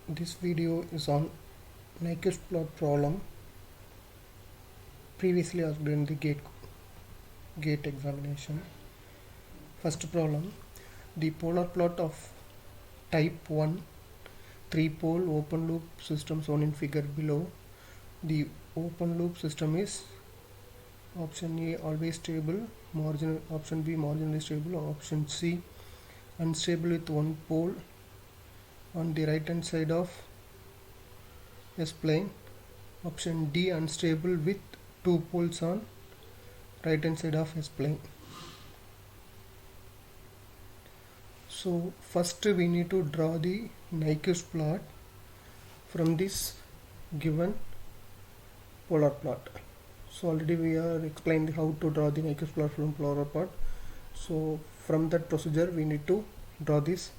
This video is on Nyquist plot problem previously asked in the gate examination. First problem, the polar plot of type 1 3-pole open loop system shown in figure below. The open loop system is option A always stable, option B marginally stable, option C unstable with one pole on the right hand side of S plane, option D unstable with two poles on right hand side of S plane. So first we need to draw the Nyquist plot from this given polar plot. So already we are explained how to draw the Nyquist plot from polar plot. So from that procedure we need to draw this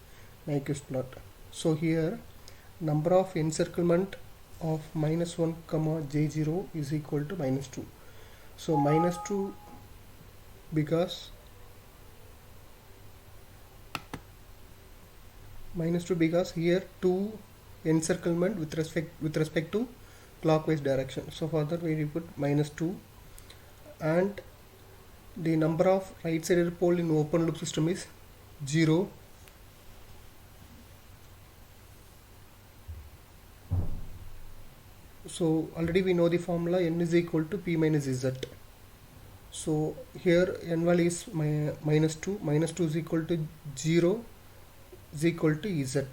Nyquist plot. So here number of encirclement of -1 comma j0 is equal to -2. So -2 because here two encirclement with respect to clockwise direction. So for that we put -2, and the number of right sided pole in open loop system is 0. So already we know the formula, n is equal to p minus z. So here n value is -2, -2 is equal to 0 is equal to z.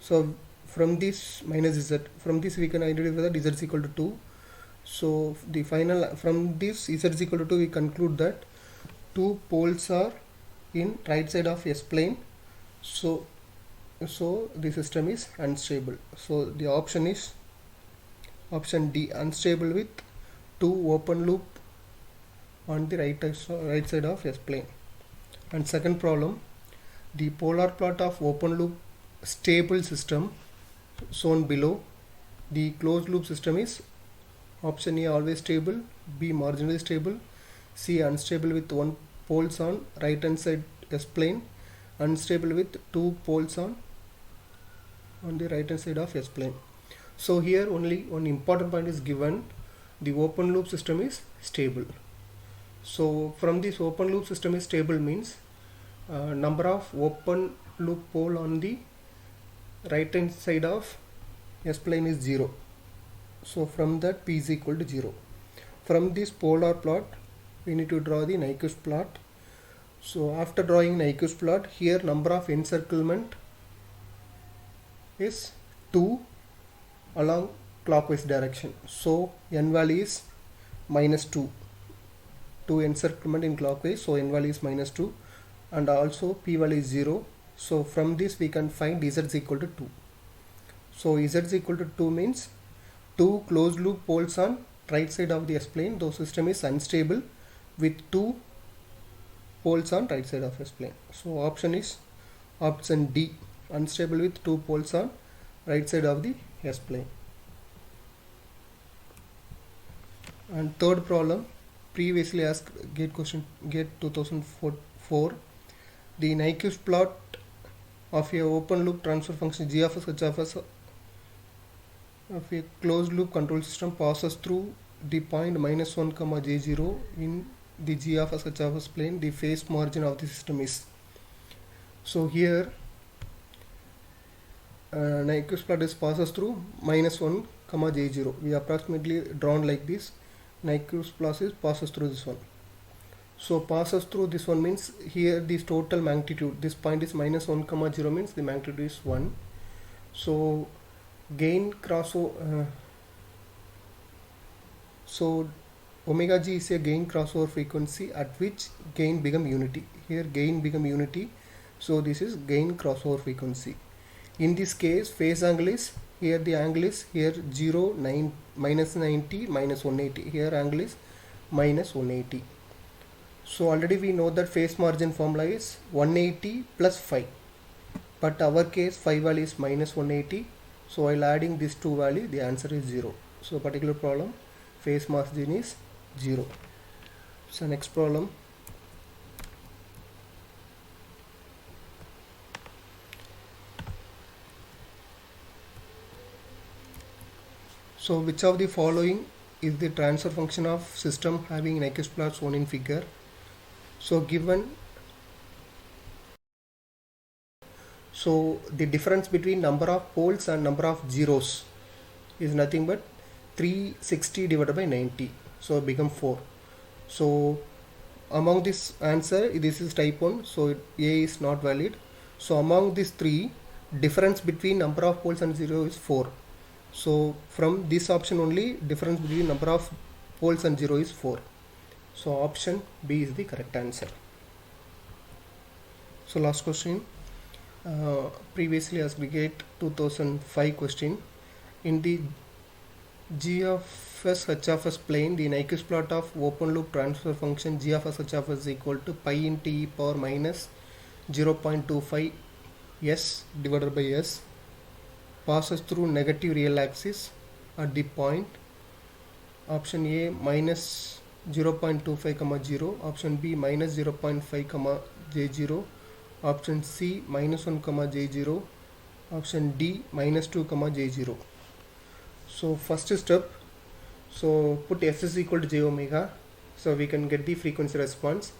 So from this minus z, from this we can identify that z is equal to 2. So the final, from this z is equal to 2, we conclude that two poles are in right side of S plane. So the system is unstable. So the option is option D, unstable with two open loop on the right side of S plane. And second problem, the polar plot of open loop stable system shown below. The closed loop system is option A always stable, B marginally stable, C unstable with one poles on right hand side S plane, unstable with two poles on the right hand side of S plane. So here only one important point is given, the open loop system is stable. So from this open loop system is stable means number of open loop pole on the right hand side of S plane is 0. So from that p is equal to 0. From this polar plot we need to draw the Nyquist plot. So after drawing Nyquist plot, here number of encirclement is 2 along clockwise direction. So n value is -2. 2 encirclement in clockwise, so n value is -2, and also p value is 0. So from this we can find z is equal to 2. So z is equal to 2 means two closed loop poles on right side of the S plane. The system is unstable with two poles on right side of S plane. So option is option D, unstable with two poles on right side of the S plane. And third problem, previously asked gate 2004, the Nyquist plot of a open loop transfer function g of s h of s of a closed loop control system passes through the point -1 comma j0 in the g of s h of s plane. The phase margin of the system is. So here Nyquist plot is passes through -1 comma j0. We approximately drawn like this. Nyquist plot is passes through this one. So passes through this one means here this total magnitude, this point is -1 comma 0 means the magnitude is 1. So gain crossover, so omega g is a gain crossover frequency at which gain become unity. Here gain become unity, so this is gain crossover frequency. In this case phase angle is, here the angle is here 0, 9, -90, -180. Here angle is -180. So already we know that phase margin formula is 180 plus 5, but our case 5 value is -180. So while adding these two value, the answer is 0. So particular problem phase margin is 0. So next problem, So which of the following is the transfer function of system having Nyquist plot shown in figure? So given, so the difference between number of poles and number of zeros is nothing but 360 divided by 90, so it become 4. So among this answer, this is type 1, so A is not valid. So among these three, difference between number of poles and zero is 4. So from this option only, difference between number of poles and zero is 4. So option B is the correct answer. So last question, previously asked GATE 2005 question. In the g of s h of s plane, the Nyquist plot of open loop transfer function g of s h of s is equal to pi into e power minus 0.25 s divided by s passes through negative real axis at the point option A minus 0.25 comma 0, option B minus 0.5 comma j0, option C minus 1 comma j0, option D minus 2 comma j0. So first step, so put s is equal to j omega, so we can get the frequency response.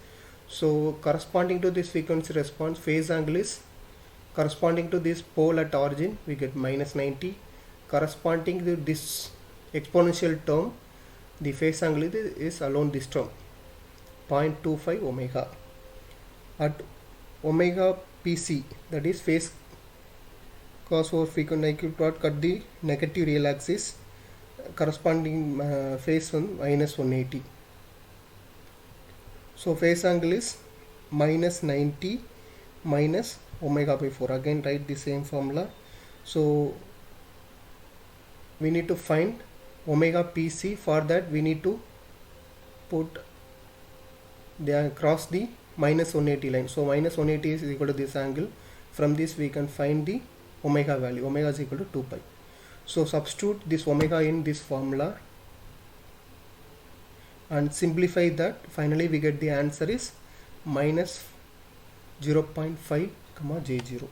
So corresponding to this frequency response, phase angle is corresponding to this pole at origin, we get minus 90. Corresponding to this exponential term, the phase angle is along this term, 0.25 omega. At omega pc, that is phase cos over frequency Nyquist plot, cut the negative real axis, corresponding phase 1 minus 180. So phase angle is minus 90 minus omega by 4. Again write the same formula. So we need to find omega pc. For that we need to put cross the minus 180 line. So minus 180 is equal to this angle. From this we can find the omega value. Omega is equal to 2 pi. So substitute this omega in this formula and simplify that. Finally we get the answer is minus 0.5 comma j0.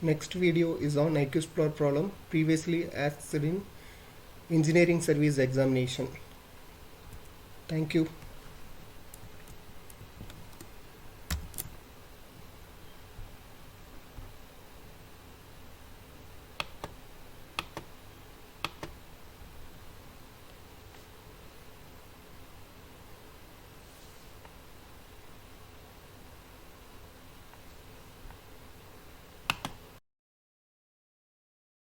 Next video is on Nyquist plot problem previously asked in engineering service examination. Thank you.